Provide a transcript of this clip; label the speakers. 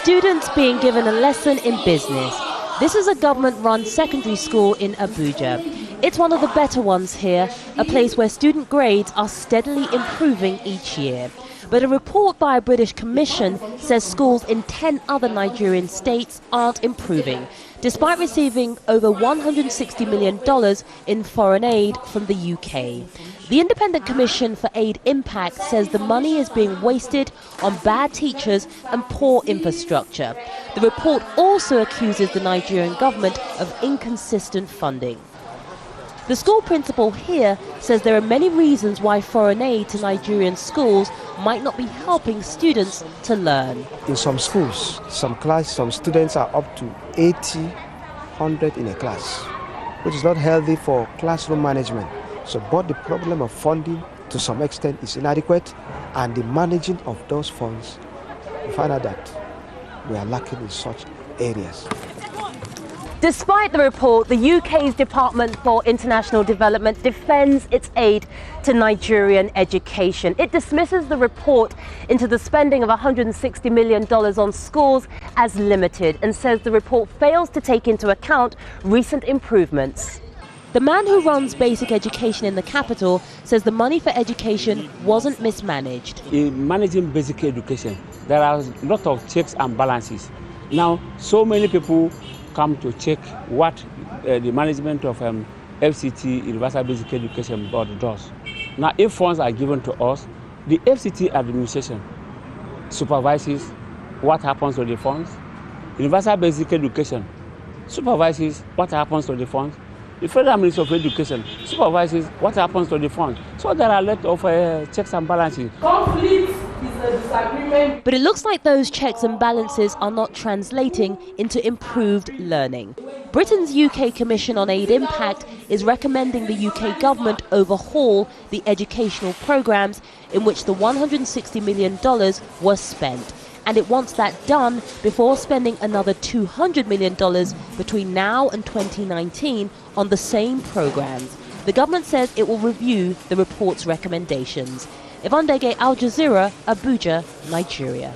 Speaker 1: Students being given a lesson in business. This is a government-run secondary school in Abuja. It's one of the better ones here, a place where student grades are steadily improving each year. But a report by a British commission says schools in 10 other Nigerian states aren't improving, despite receiving over $160 million in foreign aid from the UK. The Independent Commission for Aid Impact says the money is being wasted on bad teachers and poor infrastructure. The report also accuses the Nigerian government of inconsistent funding. The school principal here says there are many reasons why foreign aid to Nigerian schools might not be helping students to learn.
Speaker 2: In some schools, some students are up to 80, 100 in a class, which is not healthy for classroom management. So, but the problem of funding to some extent is inadequate, and the managing of those funds, we find out that we are lacking in such areas.
Speaker 1: Despite the report, the UK's Department for International Development defends its aid to Nigerian education. It dismisses the report into the spending of $160 million on schools as limited and says the report fails to take into account recent improvements. The man who runs basic education in the capital says the money for education wasn't mismanaged.
Speaker 3: In managing basic education, there are a lot of checks and balances. Now, so many people come to check what the management of FCT, Universal Basic Education Board, does. Now, if funds are given to us, the FCT administration supervises what happens to the funds. Universal Basic Education supervises what happens to the funds. The Federal Ministry of Education supervises what happens to the funds. So there are a lot of checks and balances.
Speaker 1: Conflict is a disagreement. But it looks like those checks and balances are not translating into improved learning. Britain's UK Commission on Aid Impact is recommending the UK government overhaul the educational programmes in which the $160 million was spent. And it wants that done before spending another $200 million between now and 2019 on the same programmes. The government says it will review the report's recommendations. Yvonne Ndege, Jazeera, Abuja, Nigeria.